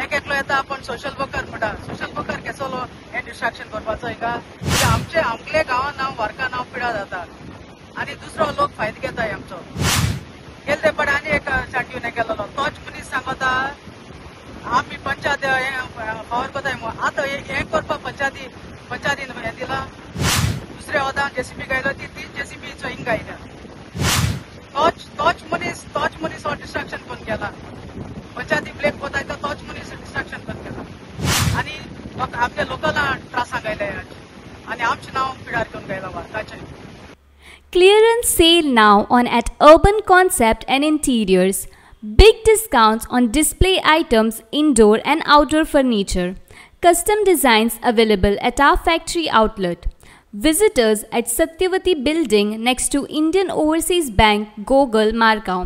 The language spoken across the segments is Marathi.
एक एकलो येता आपण सोशल वर्कर म्हणटा सोशल वर्कर केसलो हे डिस्ट्रॅक्शन करपाचो हिंगा आमचे गांवांत नांव वारका नांव पिडा जाता आनी दुसरो लोक फायदो घेताय आमचो गेले ते पडे आनी एक चांटिवन हे केलेलो तोच मनीस सांगता आमी पंचायत फावर कोताय आतां हें करपा पंचायतीन हें दिला दुसऱ्या वदां जेसीबी गायलो ती 3 जेसीबीचो हिंग गायल्या तोच मनीस हो डिस्ट्रॅक्शन कोण केला पंचायती ब्लेम कोताय तो तोच मनीस डिस्ट्रॅक्शन कोण केला आनी आपल्या लोकलां त्रासांक गायल्या आनी आमचें नांव पिडार घेवन गायला वारकाचें. Clearance sale now on at Urban Concept and Interiors. Big discounts on display items, indoor and outdoor furniture. Custom designs available at our factory outlet. Visit us at Satyavati Building next to Indian Overseas Bank, Gogol, Margao.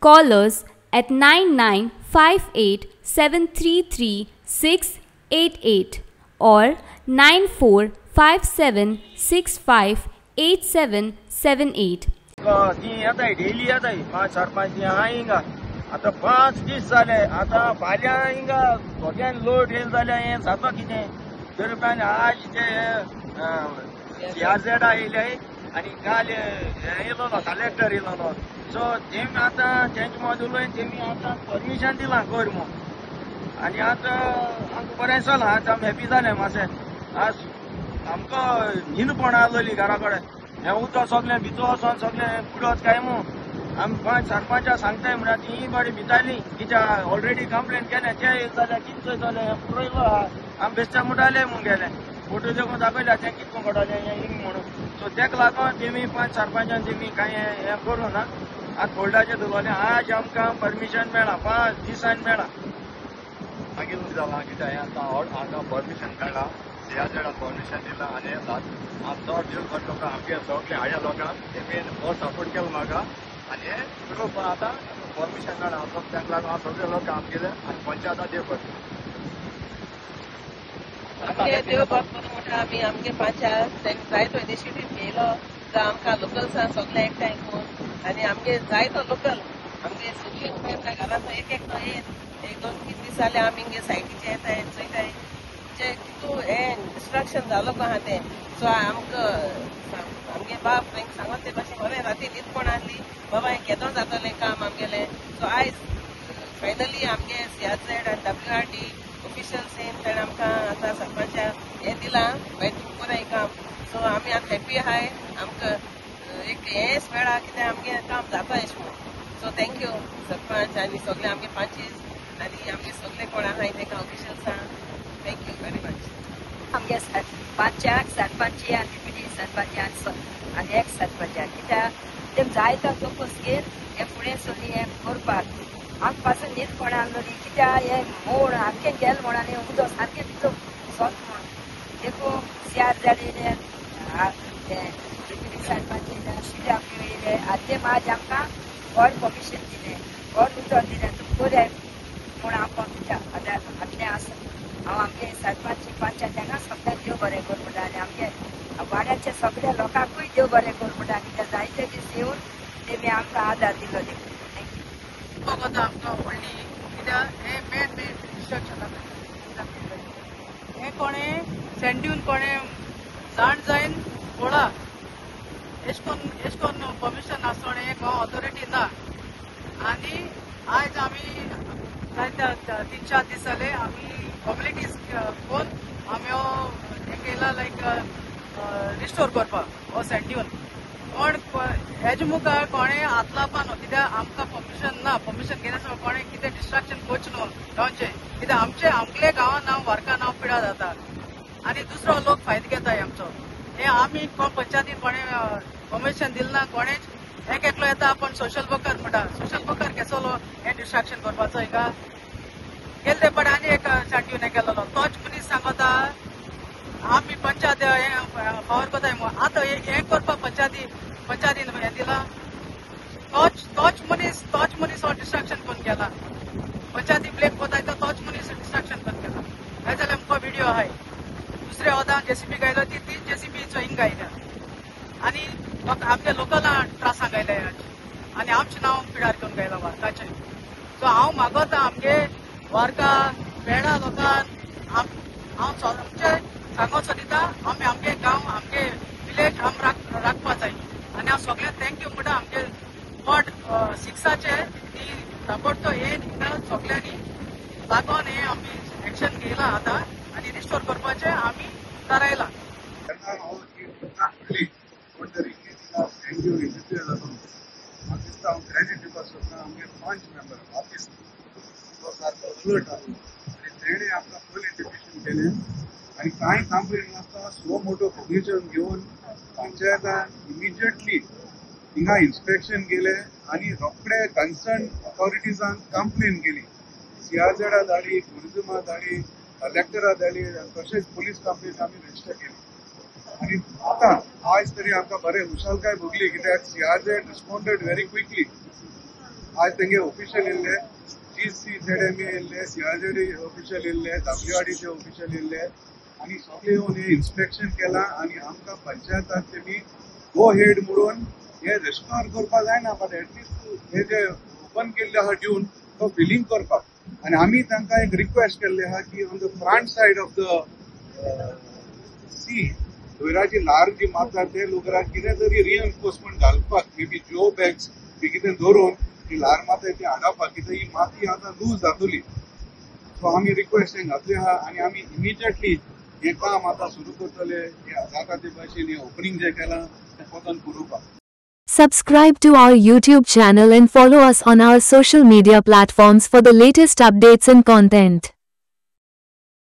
Call us at 9958733688 or 9457658778. Daily येता 5-4-5 दी आहा हिंगा आता 5 दीस जाले आता फाल्यां हिंगा सगळ्यान लोड येल जाल्यार हें जाता कितें तरी पण आज ते CRZ आयले आनी काल येयलो कलेक्टर येयलो सो तेमी आतां तेंचे मदीं उलयन तेमी आतां परमिशन दिलां कर म्हूण आनी आतां आमकां बरें चला आतां आमी हॅपी जाले मातशें आज आमकां न्हीदपण आसलेली घरा कडेन हें उदक सगळें भितर वचोन सगळें फुडें वच काय म्हूण आमी 5 सरपंचाक सांगताय म्हणल्यार तीं बरी भितालीं कित्याक ऑलरेडी कंप्लेन केलें तें येयले जाल्यार कितें जालें हें पुरयलो आमी बेश्टे म्हणटाले म्हूण गेले फोटो देखून दाखयल्या तें कितको घडोलें हें हिंग म्हणून सो तेका लागून तेमी 5 सरपंचान तेमी कांय हें करूं ना आतां फोल्डाचेर दवरलें आज आमकां परमिशन मेळ्ळां 5 दिसांनी मेळ्ळां मागीर कितें जालां कित्याक हें आतां हांगा परमिशन मेळ्ळां CRZ परमिशन दिलां आनी आमचो जीव करता आमगे सगळे हाड्या लोकांक तेमी बरो सपोर्ट केलो म्हाका आनी हें प्रूफ आतां परमिशन मेळ्ळां आमकां ताका लागून हांव सगळे लोक आमगेले आनी पंचायता देव करता आमगे देव करता म्हणटा आमी आमगे पंचायत तेंका जायतो इनिशिएटीव घेयलो तो आमकां लोकल्सां सगळे एकठांय करून आनी आमगे जायतो लोकल आमगे सगळीं उमेदवार घरांत एक तो येत 1-2-3 दीस जाले आमी हिंगे सायटीचे येताय चोयताय जे कितू हें डिस्ट्रॅक्शन जालो गो आहा तें सो आमकां आमगे बाप तांकां सांगत ते भाशेन बरें राती न्हीदपण आसली बाबा हें केदों जातलें काम आमगेलें सो आयज फायनली आमगे CRZ आनी WRD ऑफिशियल्स येवन ताणें आमकां आतां सरपंचाक हें दिलां बरें काम सो आमी आतां हॅपी आहाय आमकां एक हेंच मेळ्ळा कित्याक आमगे काम जाता अशें म्हणून सो थँक्यू सरपंच आनी सगळे आमगे पंचीस आनी आमगे सगळे कोण आहाय तांकां ऑफिशियल्सां थँक्यू वेरी मच. आमगे पंचाक सरपंच आनी डिप्युटी सरपंच आनी एक्स सरपंच कित्याक तेम जायतो लोकूस घेवन हें फुडें चली हें करपाक आमकां पासून न्हीद कोण आसलोली कित्याक हें मोड सारकें गेलें म्हण आनी उदक सारकें भितर सोत म्हण देखून CRZ येयले डिप्युटी सरपंच येयले CDPO येयले आनी ते आज आमकां व्हड परमिशन दिलें व्हड उदक दिलें तुका बरें म्हूण हांव कित्याक आदलें आसा हांव आमगे सरपंच पंचायतांका सगळ्यांक देव बरें कर म्हणटा आनी आमगे वाड्याच्या सगळ्या लोकांकूय देव बरें कर म्हणटा कित्याक जायते दीस येवन तेमी आमकां आदार दिलो देखून वता आमकां व्हडली कित्याक हें मेन डिस्ट्रॅक्शन हें कोणें सेंड्यून कोणें जाण जायन पळोवला एश कोन्न परमिशन आसतोणें एक ऑथॉरिटी ना आनी आयज आमी जायते 3-4 दीस जाले आमी कम्युनिटीज कोण आमी हो हें केला लायक रिस्टोर करपाक हो सेंड्यून कोण हेजे मुखार कोणें आतलापा न्हू कित्याक आमकां परमिशन ना परमिशन घेयनासतना कोणें कितें डिस्ट्रॅक्शन करचें न्हू जावचें कित्याक आमगे गांवांत नांव वारका नांव पिडा जाता आनी दुसरो लोक फायदो घेताय आमचो हें आमी कोण पंचायतीन कोणें परमिशन दिलें ना कोणेंच एक एकलो येता आपण सोशल वर्कर म्हणटा सोशल वर्कर केसलो हें डिस्ट्रॅक्शन करपाचो हिंगा गेले ते पडे आनी एक चांटिवन हे केलेलो तोच मनीस सांगता आमी पंचायत फावर कोताय आतां हें करपा पंचायतीन हें दिलां तोच मनीस हो डिस्ट्रॅक्शन कोण केला पंचायती ब्लेम कोताय तो तोच मनीस डिस्ट्रॅक्शन कोण केला हे जाल्यार आमकां व्हिडिओ आहाय दुसऱ्या वदां जेसीबी गायलो ती 3 जेसीबीचो हिंग गायल्या आनी आपल्या लोकलां त्रासांक गायल्या आनी आमचें नांव पिडार घेवन गायला वारकाचें सो हांव मागोता आमगे वारका पेडा लोकांक हांव आमचे सांगून सोदिता आमी आमगे गांव आमगे विलेज राखपा जाय आनी हांव सगळ्यांक थँक्यू म्हणटा आमगे वॉर्ड 6चे ती ताबडतोब हे सगळ्यांनी लागून हे आमी एक्शन घेयला आतां आनी रिस्टोर करपाचें आमी थारायला. क्रेडिट दिवपासून आमगे 5 मेंबर ऑफिस तो सारको अलर्ट आसा आनी तेणे आमकां फुल इंटिमेशन केलें आनी कांय कंप्लेन नासता सो मोठो फर्निचर घेवन पंचायतान इमिजिएटली हिंगा इन्स्पेक्शन गेले आनी रोखडे कन्सर्न अथॉरिटीजांक कंप्लेन केली. CRZ धाडी, टुरिजमा धाडी, कलेक्टरा धाडी, तशेंच पुलीस कंप्लेन आमी रजिस्टर केली. आनी आतां आज तरी आमकां बरें खुशालकाय भोगली कित्याक CRZ रिस्पॉन्डेड व्हेरी क्विकली. आज तेंगे ऑफिशियल येयल्ले, GCZMA येयल्ले, CRZ ऑफिशियल येयल्ले, WRDचे ऑफिशियल येयल्ले आनी सगळे येवन हे इन्स्पेक्शन केलां आनी आमकां पंचायताक तेमी गो हेड म्हणून हे रेस्टोर करपा जायना बट एटलिस्ट हे जे ओपन केल्ले आहा ड्यून तो फिलिंग करपाक. आनी आमी तांकां एक रिक्वेस्ट केल्ले आहा की on the front side of the sea दोयराची लार जी मारता ते लोकांक कितें तरी रिएन्फोर्समेंट घालपाक मे बी जो बॅग्स बी कितें दवरून ती लार माता ती हाडपाक कित्याक ही माती आतां लूज जातली. सो आमी रिक्वेस्ट घातली आहा आनी आमी इमिजिएटली हे काम आतां सुरू करतले. जाता ते भाशेन हे ओपनिंग जे केलां तें पोतान करूपाक. Subscribe to our YouTube channel and follow us on our social media platforms for the latest updates and content.